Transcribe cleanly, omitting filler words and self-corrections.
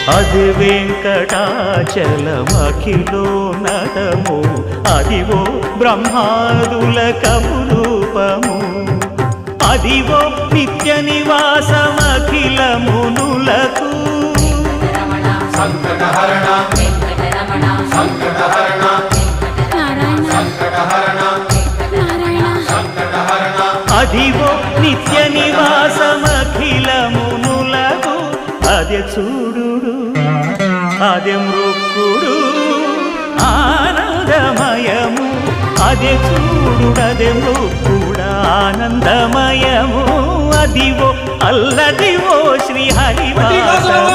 అది వెంకటాచలమఖిలోన్నతము అదివో బ్రహ్మాదుల కపురూపము అదివో నిత్య నివాసమఖిల మునులకు సంకటహరణ సంకటహరణ సంకటహరణ సంకటహరణ అదివో నిత్య నివాసమఖిల మునులకు అదే చూడు అదే మృక్కుడు ఆనందమయము అదే చూడుడదే మృక్కుడు ఆనందమయము అదివో అల్లదివో శ్రీ హరివాసము